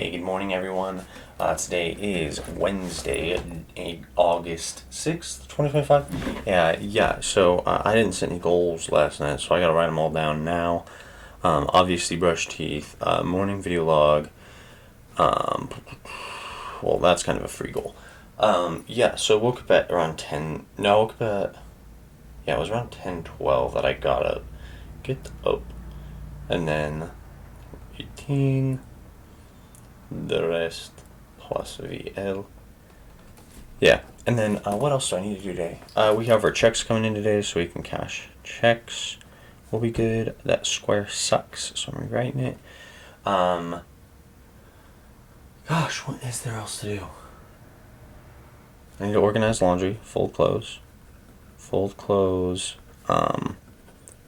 Hey, good morning, everyone. Today is Wednesday, August 6th, 2025. So I didn't set any goals last night, so I gotta write them all down now. Obviously, brush teeth, morning video log. Well, that's kind of a free goal. So woke up at around 10. No, woke up at. Yeah, it was around 10:12 that I got up. Get up. And then 18. The rest plus VL. Yeah, and then what else do I need to do today? We have our checks coming in today, so we can cash checks. Will be good. That square sucks, so I'm rewriting it. Gosh, what is there else to do? I need to organize laundry, fold clothes,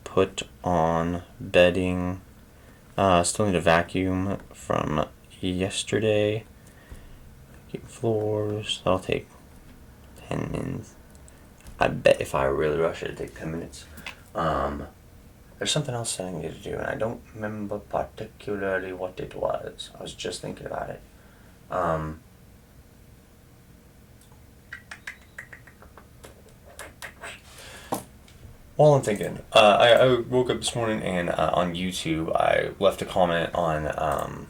put on bedding. Still need to vacuum from yesterday. Vacuum floors. That'll take 10 minutes. I bet if I really rush it, it'd take 10 minutes. There's something else that I need to do, and I don't remember particularly what it was. I was just thinking about it. While I'm thinking, I woke up this morning and on YouTube I left a comment on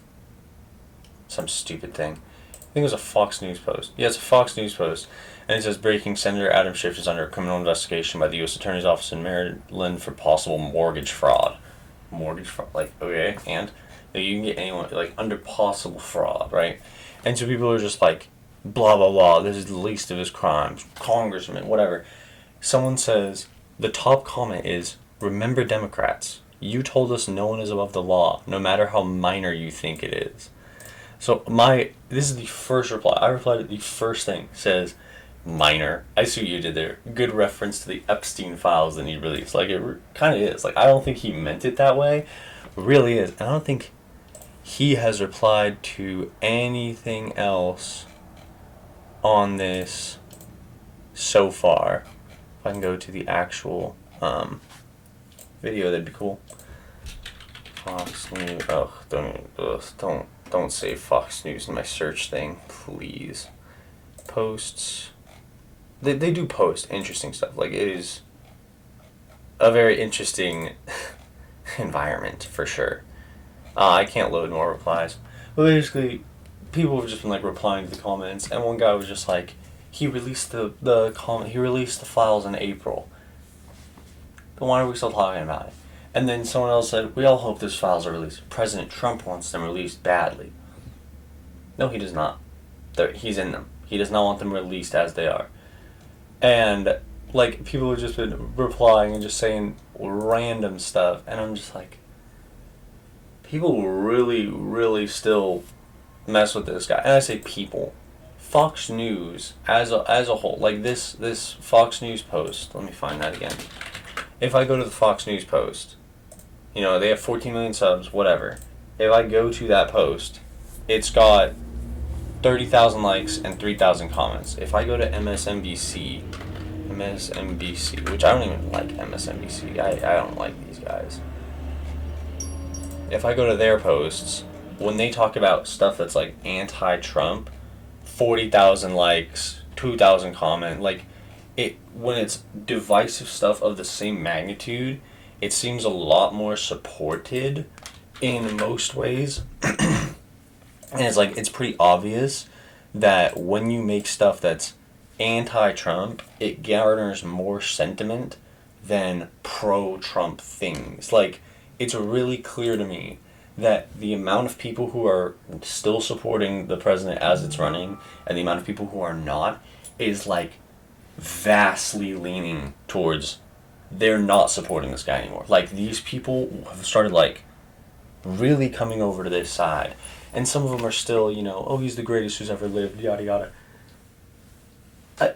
some stupid thing. I think it was a Fox News post. Yeah, it's a Fox News post. And it says, breaking, Senator Adam Schiff is under criminal investigation by the U.S. Attorney's Office in Maryland for possible mortgage fraud. Mortgage fraud? Like, okay, and you can get anyone, like, under possible fraud, right? And so people are just like, blah, blah, blah, this is the least of his crimes, congressman, whatever. Someone says, the top comment is, remember Democrats, you told us no one is above the law, no matter how minor you think it is. So this is the first reply. I replied to the first thing. Says, minor. I see what you did there. Good reference to the Epstein files that he released. Like, it kind of is. Like, I don't think he meant it that way. It really is. And I don't think he has replied to anything else on this so far. If I can go to the actual video, that'd be cool. Fox News. Oh, don't say Fox News in my search thing, please. Posts. They do post interesting stuff. Like, it is a very interesting environment, for sure. I can't load more replies. But basically, people have just been, like, replying to the comments, and one guy was just like, he released he released the files in April. But why are we still talking about it? And then someone else said, we all hope those files are released. President Trump wants them released badly. No, he does not. He's in them. He does not want them released as they are. And, like, people have just been replying and just saying random stuff. And I'm just like, people really, really still mess with this guy. And I say people. Fox News as a whole. Like, this Fox News post. Let me find that again. If I go to the Fox News post, you know, they have 14 million subs, whatever. If I go to that post, it's got 30,000 likes and 3,000 comments. If I go to MSNBC, which I don't even like MSNBC. I don't like these guys. If I go to their posts, when they talk about stuff that's like anti-Trump, 40,000 likes, 2,000 comment, like, when it's divisive stuff of the same magnitude, it seems a lot more supported in most ways. And it's pretty obvious that when you make stuff that's anti-Trump, it garners more sentiment than pro-Trump things. Like, it's really clear to me that the amount of people who are still supporting the president as it's running and the amount of people who are not is, like, vastly leaning towards they're not supporting this guy anymore. Like, these people have started, like, really coming over to this side. And some of them are still, you know, oh, he's the greatest who's ever lived, yada yada.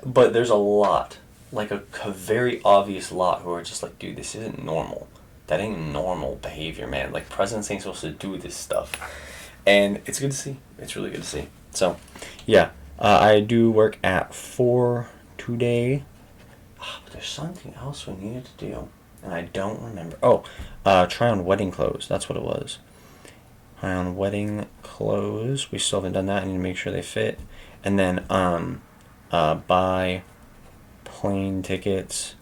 But there's a lot, like a very obvious lot, who are just like, dude, this isn't normal. That ain't normal behavior, man. Like, presidents ain't supposed to do this stuff. And it's good to see. It's really good to see. So, yeah. I do work at 4 today. But there's something else we needed to do. And I don't remember. Oh, try on wedding clothes. That's what it was. On wedding clothes, we still haven't done that. I need to make sure they fit. And then buy plane tickets.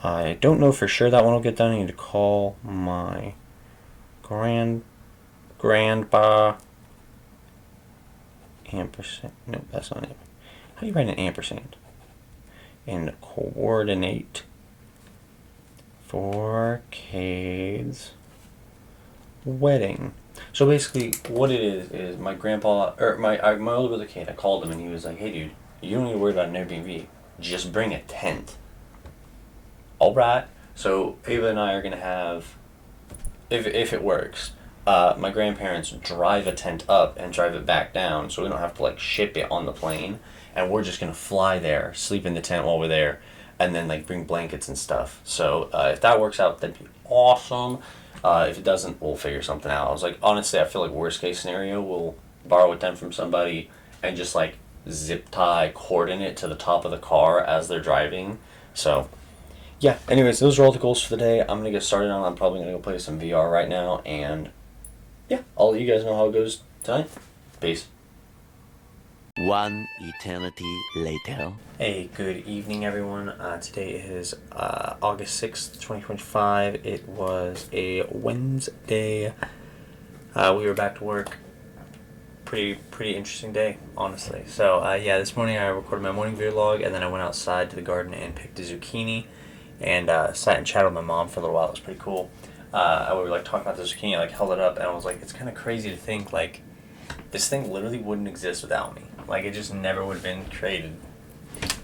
I don't know for sure that one will get done. I need to call my grandpa. Ampersand. No, that's not it. How do you write an ampersand? And coordinate for Cade's wedding. So basically, what it is my grandpa or my older brother Cade. I called him and he was like, "Hey, dude, you don't need to worry about an Airbnb. Just bring a tent." All right. So Ava and I are gonna have, if it works, my grandparents drive a tent up and drive it back down, so we don't have to like ship it on the plane, and we're just gonna fly there, sleep in the tent while we're there, and then like bring blankets and stuff. So if that works out, that'd be awesome. If it doesn't, we'll figure something out. I was like, honestly, I feel like worst case scenario, we'll borrow a tent from somebody and just like zip tie cordon it to the top of the car as they're driving. So yeah, anyways, those are all the goals for the day. I'm going to get started on. I'm probably going to go play some VR right now. And yeah, I'll let you guys know how it goes tonight. Peace. One eternity later. Hey, good evening, everyone. Today is August 6th, 2025. It was a Wednesday. We were back to work. Pretty interesting day, honestly. So, yeah, this morning I recorded my morning vlog, and then I went outside to the garden and picked a zucchini. And sat and chatted with my mom for a little while. It was pretty cool. I would like talking about the zucchini, like held it up, and I was like, it's kind of crazy to think like this thing literally wouldn't exist without me. Like it just never would have been created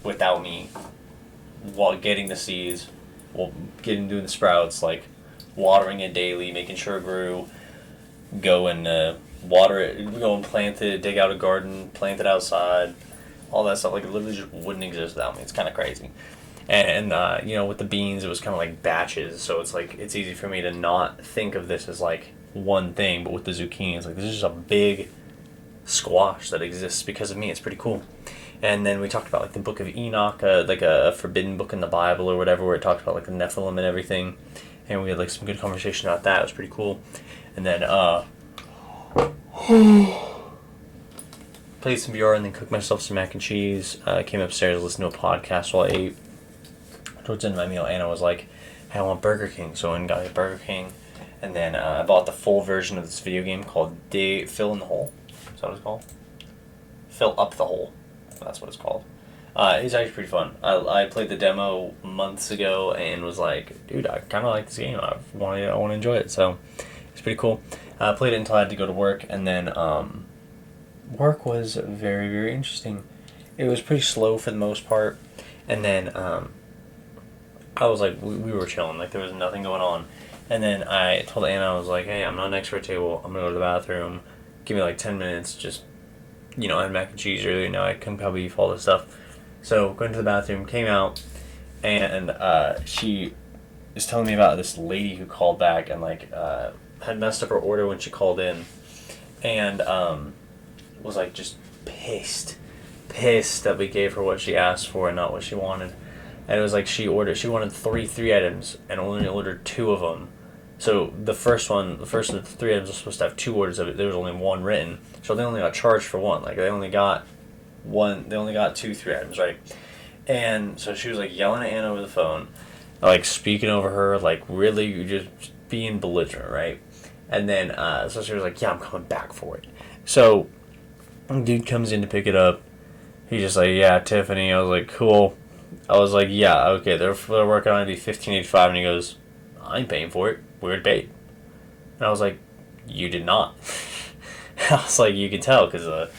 without me. While getting the seeds, doing the sprouts, like watering it daily, making sure it grew, go and water it, go and plant it, dig out a garden, plant it outside, all that stuff. Like it literally just wouldn't exist without me. It's kind of crazy. And with the beans, it was kind of like batches, so it's like it's easy for me to not think of this as like one thing. But with the zucchini, it's like this is just a big squash that exists because of me. It's pretty cool. And then we talked about like the Book of Enoch, like a forbidden book in the Bible or whatever, where it talked about like the Nephilim and everything. And we had like some good conversation about that. It was pretty cool. And then played some VR and then cooked myself some mac and cheese. Came upstairs, listened to a podcast while I ate. Towards the end of my meal, Anna was like, "Hey, I want Burger King," so I went and got a Burger King, and then I bought the full version of this video game called Fill in the Hole. Is that what it's called? Fill Up the Hole. That's what it's called. It's actually pretty fun. I played the demo months ago and was like, dude, I kind of like this game. I want to enjoy it, so it's pretty cool. I played it until I had to go to work, and then work was very, very interesting. It was pretty slow for the most part, and then I was like, we were chilling, like there was nothing going on. And then I told Anna, I was like, hey, I'm not next to a table. I'm going to go to the bathroom. Give me like 10 minutes. Just, I had mac and cheese earlier. Now I couldn't probably eat all this stuff. So going to the bathroom, came out, and she is telling me about this lady who called back and like had messed up her order when she called in. And was like just pissed that we gave her what she asked for and not what she wanted. And it was like she wanted three items and only ordered two of them. So the first of the three items was supposed to have two orders of it. There was only one written, so they only got charged for one. Like they only got 2 3 items, right? And so she was like yelling at Anna over the phone, like speaking over her, like really just being belligerent, right? And then so she was like, yeah, I'm coming back for it. So dude comes in to pick it up. He's just like, yeah, Tiffany. I was like, cool. I was like, yeah, okay, they're working on it to be $15.85, and he goes, I ain't paying for it. Weird bait. And I was like, you did not. I was like, you can tell because the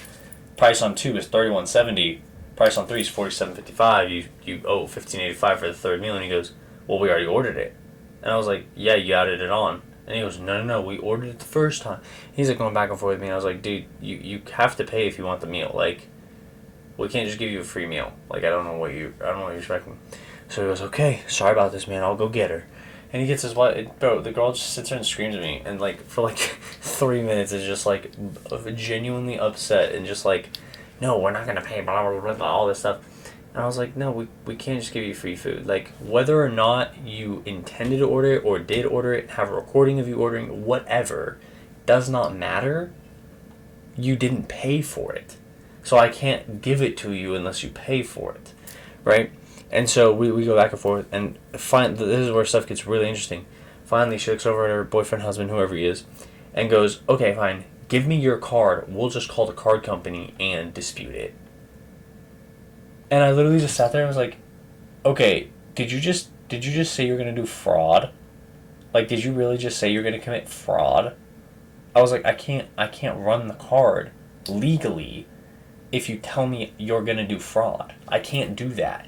price on 2 is $31.70. Price on 3 is $47.55. You owe $15.85 for the third meal. And he goes, well, we already ordered it. And I was like, yeah, you added it on. And he goes, no, we ordered it the first time. He's like going back and forth with me. And I was like, dude, you have to pay if you want the meal. Like, we can't just give you a free meal. Like, I don't know what you're expecting. So he goes, okay, sorry about this, man. I'll go get her. And he gets his wife. Bro, the girl just sits there and screams at me. And, like, for, like, 3 minutes is just, like, genuinely upset. And just, like, no, we're not going to pay, blah, blah, blah, blah, all this stuff. And I was like, no, we can't just give you free food. Like, whether or not you intended to order it or did order it, have a recording of you ordering, whatever, does not matter. You didn't pay for it. So I can't give it to you unless you pay for it. Right? And so we go back and forth, and this is where stuff gets really interesting. Finally, she looks over at her boyfriend, husband, whoever he is, and goes, okay, fine, give me your card. We'll just call the card company and dispute it. And I literally just sat there and was like, okay, did you just say you're going to do fraud? Like, did you really just say you're going to commit fraud? I was like, I can't run the card legally if you tell me you're going to do fraud. I can't do that.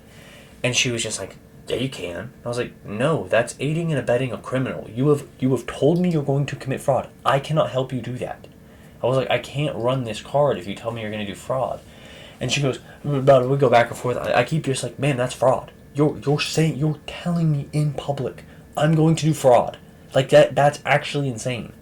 And she was just like, yeah, you can. I was like, no, that's aiding and abetting a criminal. You have told me you're going to commit fraud. I cannot help you do that. I was like, I can't run this card if you tell me you're going to do fraud. And she goes, we go back and forth. I keep just like, man, that's fraud. You're telling me in public I'm going to do fraud. Like, that's actually insane.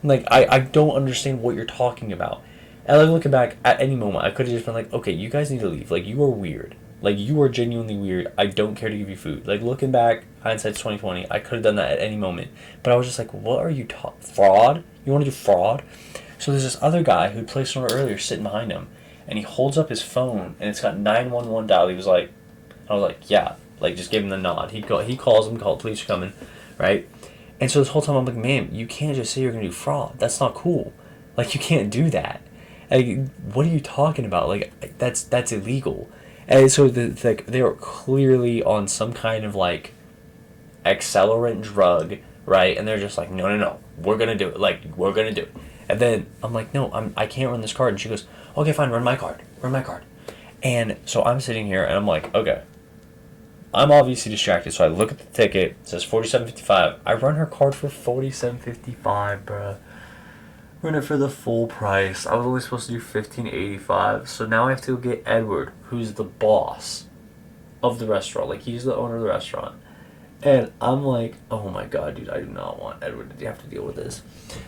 Like, I don't understand what you're talking about. And like, looking back, at any moment, I could have just been like, okay, you guys need to leave. Like, you are weird. Like, you are genuinely weird. I don't care to give you food. Like, looking back, hindsight's 20/20. I could have done that at any moment. But I was just like, what are you fraud? You want to do fraud? So there's this other guy who placed an order earlier sitting behind him. And he holds up his phone, and it's got 911 dial. He was like, I was like, yeah. Like, just give him the nod. He calls him, police are coming, right? And so this whole time I'm like, man, you can't just say you're going to do fraud. That's not cool. Like, you can't do that. Like, what are you talking about? Like, that's illegal. And so they were clearly on some kind of, like, accelerant drug, right? And they're just like, no, we're going to do it. Like, we're going to do it. And then I'm like, no, I can't run this card. And she goes, okay, fine, run my card. And so I'm sitting here, and I'm like, okay. I'm obviously distracted, so I look at the ticket. It says $47.55. I run her card for $47.55, bruh. Run it for the full price. I was only supposed to do $15.85. So now I have to go get Edward, who's the boss of the restaurant. Like, he's the owner of the restaurant. And I'm like, oh my god, dude, I do not want Edward to have to deal with this.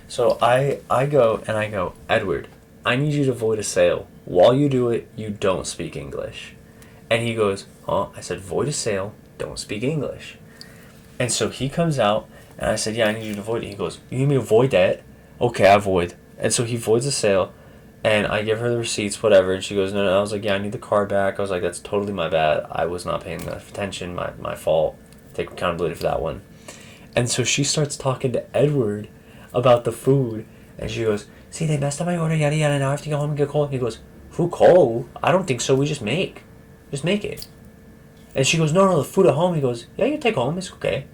So I go, Edward, I need you to void a sale. While you do it, you don't speak English. And he goes, huh? I said, void a sale, don't speak English. And so he comes out, and I said, yeah, I need you to void it. He goes, you need me to void that? Okay, I void. And so he voids the sale, and I give her the receipts, whatever, and she goes, no. I was like, yeah, I need the card back. I was like, that's totally my bad. I was not paying enough attention, my fault. Take accountability for that one. And so she starts talking to Edward about the food, and she goes, see, they messed up my order, yada yada, now I have to go home and get a call. He goes, who call? I don't think so, we just make it. And she goes, no, the food at home. He goes, yeah, you take home, it's okay.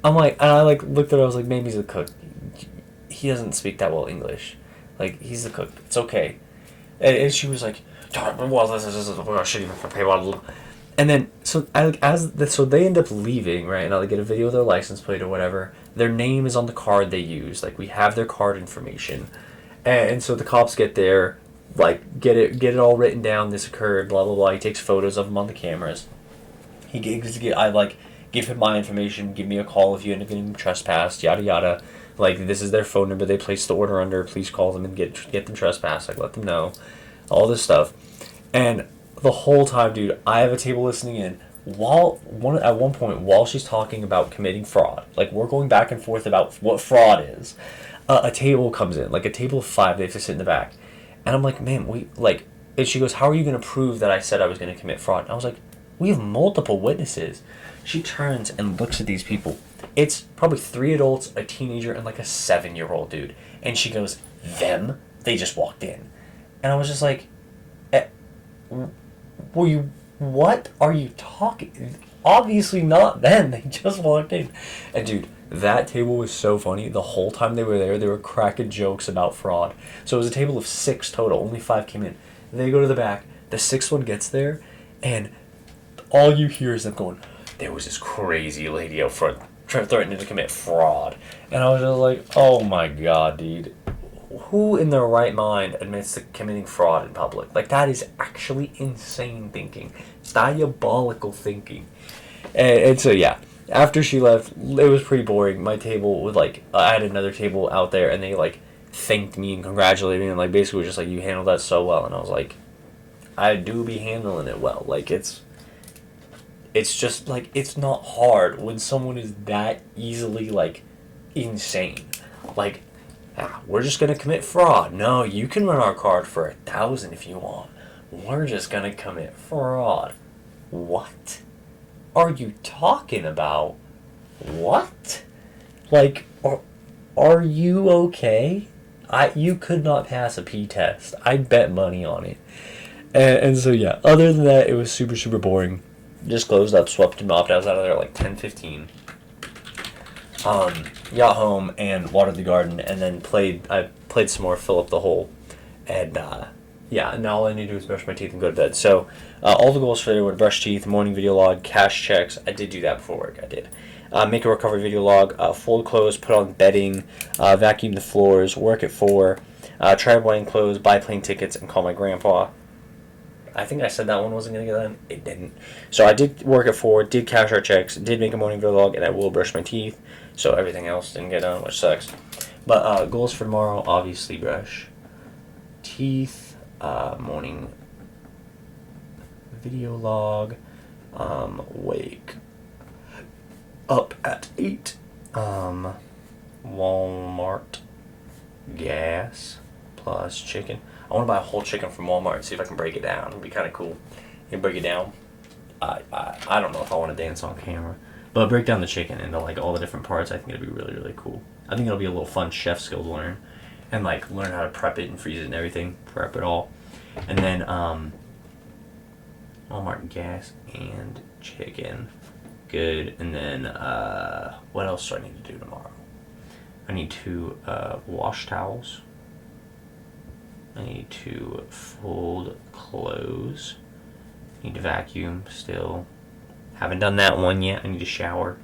I'm like, and I like looked at her, I was like, maybe he's a cook. He doesn't speak that well English. Like, he's the cook, it's okay. And she was like, well, this is we're shouldn't even pay one. And then so they end up leaving, right? And I get a video of their license plate or whatever. Their name is on the card they use. Like, we have their card information. And so the cops get there, like, get it all written down. This occurred, blah blah blah. He takes photos of them on the cameras. I give him my information. Give me a call if you end up getting trespassed. Yada yada. Like, this is their phone number they placed the order under. Please call them and get them trespassed. Like, let them know. All this stuff. And the whole time, dude, I have a table listening in. At one point, while she's talking about committing fraud, like, we're going back and forth about what fraud is, a table comes in. Like, a table of 5, they have to sit in the back. And I'm like, man, and she goes, how are you going to prove that I said I was going to commit fraud? And I was like, we have multiple witnesses. She turns and looks at these people. It's probably 3 adults, a teenager, and like a 7-year-old dude. And she goes, them? They just walked in. And I was just like, what are you talking? Obviously not them. They just walked in. And dude, that table was so funny. The whole time they were there, they were cracking jokes about fraud. So it was a table of 6 total. Only 5 came in. They go to the back. The 6th one gets there, and all you hear is them going, there was this crazy lady out front threatening to commit fraud. And I was just like, oh my god, dude. Who in their right mind admits to committing fraud in public? Like, that is actually insane thinking. It's diabolical thinking. And so, yeah. After she left, it was pretty boring. My table would, like, I had another table out there, and they, like, thanked me and congratulated me, and, like, basically was just like, you handled that so well. And I was like, I do be handling it well. Like, it's just, like, it's not hard when someone is that easily, like, insane. Like, We're just going to commit fraud. No, you can run our card for 1,000 if you want. We're just going to commit fraud. What are you talking about? What? Like, are you okay? You could not pass a P test. I'd bet money on it. And so, yeah, other than that, it was super, super boring. Just closed up, swept and mopped. I was out of there at like 10:15. Got home and watered the garden, and then I played some more, fill up the hole. And, yeah, now all I need to do is brush my teeth and go to bed. So, all the goals for today were to brush teeth, morning video log, cash checks. I did do that before work. I did. Make a recovery video log, fold clothes, put on bedding, vacuum the floors, work at 4, try buying clothes, buy plane tickets, and call my grandpa. I think I said that one wasn't going to get done. It didn't. So I did work at 4, did cash our checks, did make a morning video log, and I will brush my teeth. So everything else didn't get done, which sucks. But goals for tomorrow, obviously brush teeth, morning video log, wake up at 8, Walmart gas plus chicken. I want to buy a whole chicken from Walmart and see if I can break it down. It'd be kind of cool. You break it down. I don't know if I want to dance on camera, but break down the chicken into like all the different parts. I think it'd be really, really cool. I think it'll be a little fun chef skill to learn, and like learn how to prep it and freeze it and everything. Prep it all, and then Walmart gas and chicken. Good. And then what else do I need to do tomorrow? I need to wash towels. I need to fold clothes. I need to vacuum still. Haven't done that one yet. I need to shower.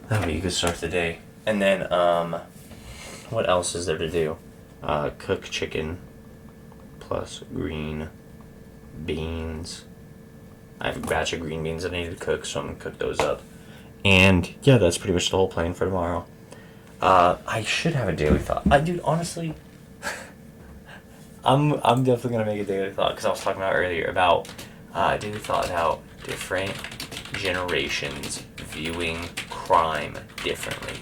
That'll be a good start to the day. And then what else is there to do? Cook chicken plus green beans. I have a batch of green beans that I need to cook, so I'm going to cook those up. And, yeah, that's pretty much the whole plan for tomorrow. I should have a daily thought. Dude, honestly, I'm definitely going to make a daily thought, because I was talking about earlier about daily thought about different generations viewing crime differently.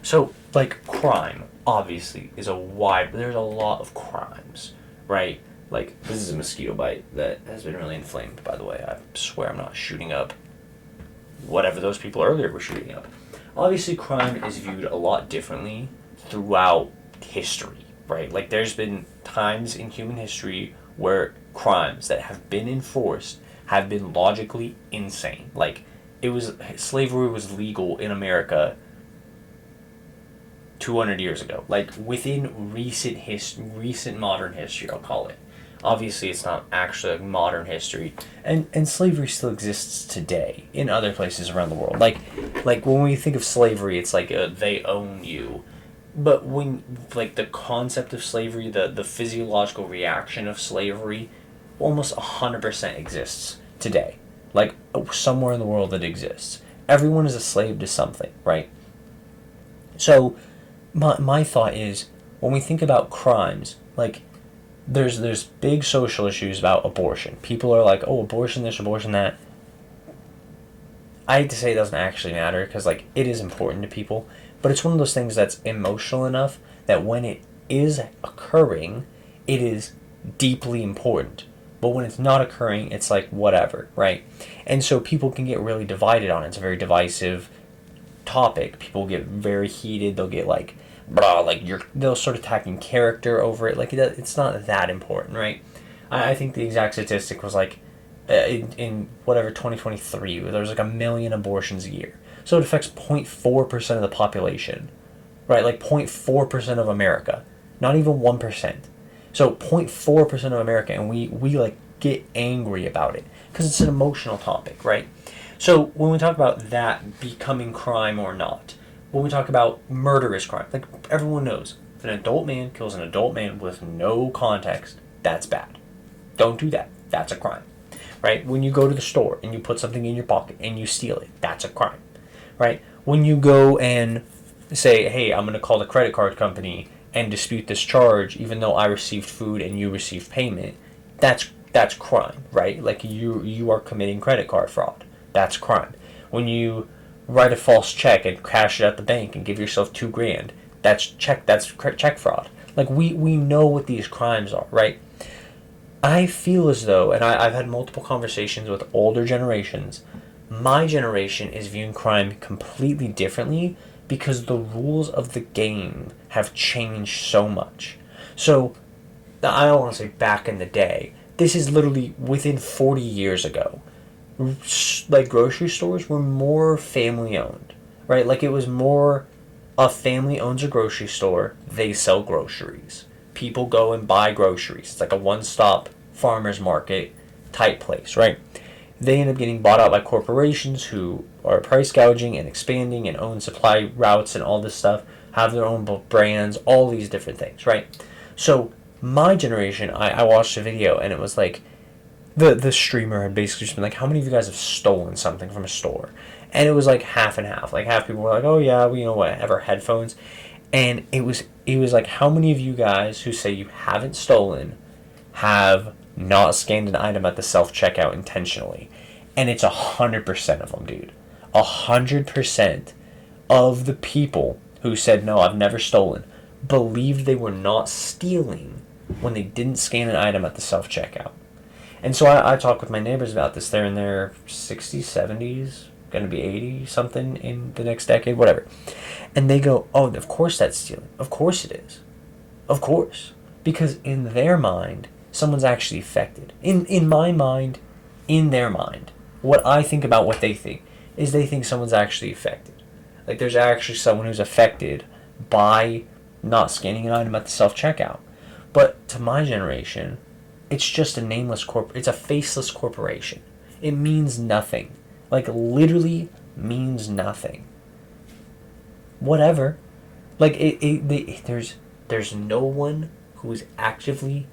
So, like, crime, obviously, is there's a lot of crimes, right? Like, this is a mosquito bite that has been really inflamed, by the way. I swear I'm not shooting up whatever those people earlier were shooting up. Obviously, crime is viewed a lot differently throughout history, right? Like, there's been times in human history where crimes that have been enforced have been logically insane. Like, slavery was legal in America 200 years ago. Like, within recent modern history, I'll call it. Obviously, it's not actually modern history, and slavery still exists today in other places around the world. Like when we think of slavery, it's like they own you, but when like the concept of slavery, the physiological reaction of slavery, almost 100% exists today. Like somewhere in the world it exists. Everyone is a slave to something, right? So, my thought is when we think about crimes, like. There's big social issues about abortion. People are like, oh, abortion this, abortion that. I hate to say it doesn't actually matter, because like it is important to people, but it's one of those things that's emotional enough that when it is occurring, it is deeply important. But when it's not occurring, it's like whatever, right? And so people can get really divided on it. It's a very divisive topic. People get very heated. They'll get like, they'll start attacking character over it. Like, it's not that important, right? I think the exact statistic was like, in whatever 2023, there was like 1 million abortions a year. So it affects 0.4% of the population, right? Like 0.4% of America, not even 1%. So 0.4% of America, and we like get angry about it because it's an emotional topic, right? So when we talk about that becoming crime or not, when we talk about murderous crime, like everyone knows, if an adult man kills an adult man with no context, that's bad. Don't do that. That's a crime, right? When you go to the store and you put something in your pocket and you steal it, that's a crime, right? When you go and say, hey, I'm going to call the credit card company and dispute this charge, even though I received food and you received payment, that's crime, right? Like you are committing credit card fraud. That's crime. When you write a false check and cash it at the bank and give yourself $2,000, That's check fraud. Like, we know what these crimes are, right? I feel as though, and I've had multiple conversations with older generations, my generation is viewing crime completely differently because the rules of the game have changed so much. So, I don't want to say back in the day, this is literally within 40 years ago. Like, grocery stores were more family owned, right? Like, it was more a family owns a grocery store, they sell groceries. People go and buy groceries. It's like a one-stop farmer's market type place, right? They end up getting bought out by corporations who are price gouging and expanding and own supply routes and all this stuff, have their own brands, all these different things, right? So my generation, I watched a video and it was like the streamer had basically just been like, how many of you guys have stolen something from a store? And it was like half and half. Like, half people were like, oh yeah, we, whatever, headphones. And it was like, how many of you guys who say you haven't stolen have not scanned an item at the self-checkout intentionally? And it's 100% of them, dude. 100% of the people who said, no, I've never stolen, believed they were not stealing when they didn't scan an item at the self-checkout. And so I talk with my neighbors about this. They're in their 60s, 70s, going to be 80 something in the next decade, whatever. And they go, oh, of course that's stealing. Of course it is. Of course. Because in their mind, someone's actually affected. In my mind, in their mind, what I think about what they think is they think someone's actually affected. Like, there's actually someone who's affected by not scanning an item at the self-checkout. But to my generation, it's just a nameless it's a faceless corporation. It means nothing. Like, literally means nothing. Whatever. Like, there's no one who is actively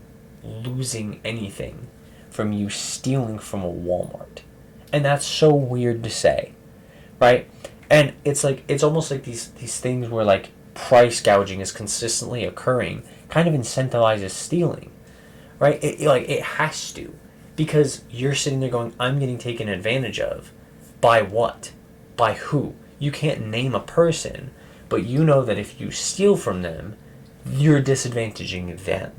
losing anything from you stealing from a Walmart. And that's so weird to say, right? And it's like, it's almost like these things where, like, price gouging is consistently occurring kind of incentivizes stealing, right? It has to, because you're sitting there going, I'm getting taken advantage of. By what? By who? You can't name a person, but you know that if you steal from them, you're disadvantaging them.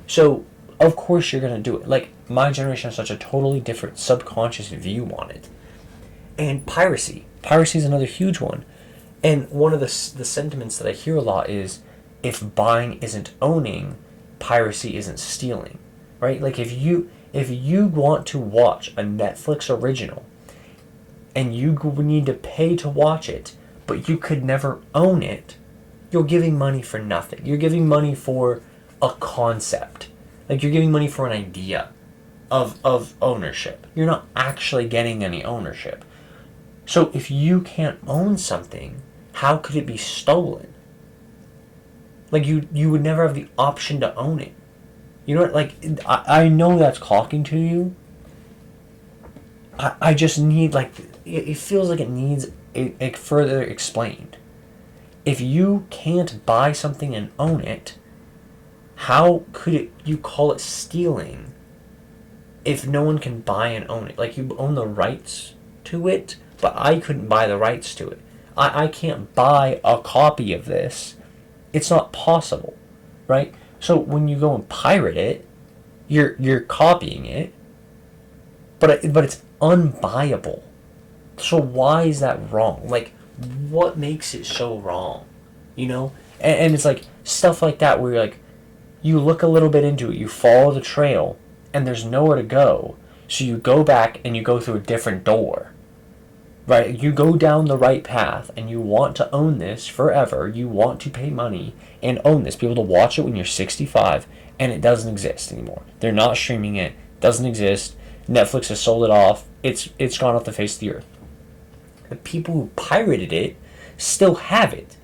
So, of course you're going to do it. Like, my generation has such a totally different subconscious view on it. And piracy. Piracy is another huge one. And one of the sentiments that I hear a lot is, if buying isn't owning, piracy isn't stealing. Right? Like, if you want to watch a Netflix original, and you need to pay to watch it, but you could never own it, you're giving money for nothing. You're giving money for a concept. Like, you're giving money for an idea of ownership. You're not actually getting any ownership. So if you can't own something, how could it be stolen? Like, you would never have the option to own it. You know what? Like, I know that's talking to you. I just need, like, it feels like it needs it further explained. If you can't buy something and own it, how could you call it stealing if no one can buy and own it? Like, you own the rights to it, but I couldn't buy the rights to it. I can't buy a copy of this. It's not possible, right? So when you go and pirate it, you're copying it, but it's unbuyable. So why is that wrong? Like, what makes it so wrong? You know? And it's like stuff like that where you're like, you look a little bit into it, you follow the trail, and there's nowhere to go. So you go back and you go through a different door. Right? You go down the right path and you want to own this forever. You want to pay money and own this. Be able to watch it when you're 65, and it doesn't exist anymore. They're not streaming it. It doesn't exist. Netflix has sold it off. It's gone off the face of the earth. The people who pirated it still have it.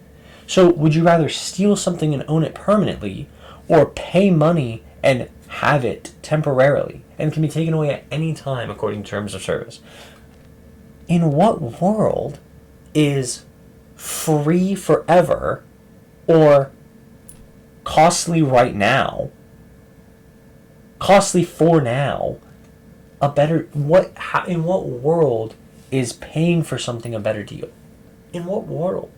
So would you rather steal something and own it permanently, or pay money and have it temporarily, and it can be taken away at any time according to terms of service? In what world is free forever or costly right now, costly for now, a better, in what world is paying for something a better deal? In what world?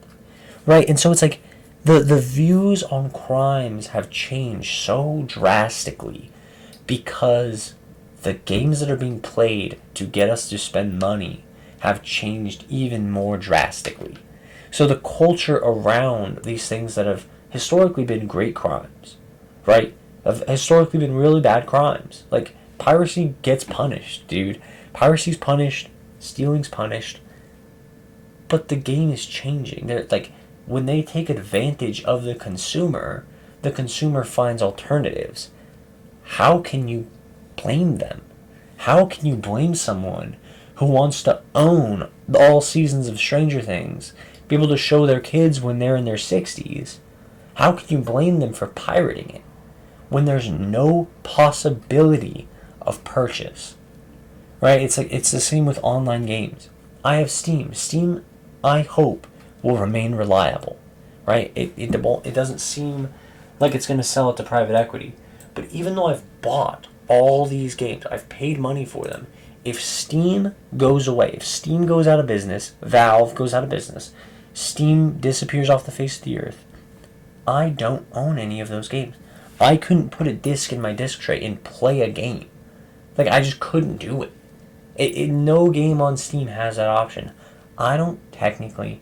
Right? And so it's like, The views on crimes have changed so drastically because the games that are being played to get us to spend money have changed even more drastically. So the culture around these things that have historically been great crimes, right, have historically been really bad crimes. Like, piracy gets punished, dude. Piracy's punished, stealing's punished, but the game is changing. They're like, when they take advantage of the consumer finds alternatives. How can you blame them? How can you blame someone who wants to own all seasons of Stranger Things, be able to show their kids when they're in their 60s? How can you blame them for pirating it when there's no possibility of purchase? Right? It's like, it's the same with online games. I have Steam. Steam, I hope, will remain reliable. Right? It doesn't seem like it's going to sell it to private equity. But even though I've bought all these games, I've paid money for them, if Steam goes away, if Steam goes out of business, Valve goes out of business, Steam disappears off the face of the earth, I don't own any of those games. I couldn't put a disc in my disc tray and play a game. Like, I just couldn't do it. No game on Steam has that option. I don't technically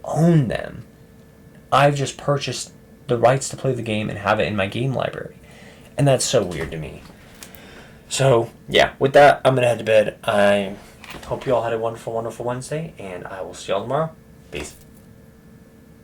own them. I've just purchased the rights to play the game and have it in my game library. And that's so weird to me. So, yeah, with that, I'm going to head to bed. I hope you all had a wonderful, wonderful Wednesday, and I will see y'all tomorrow. Peace.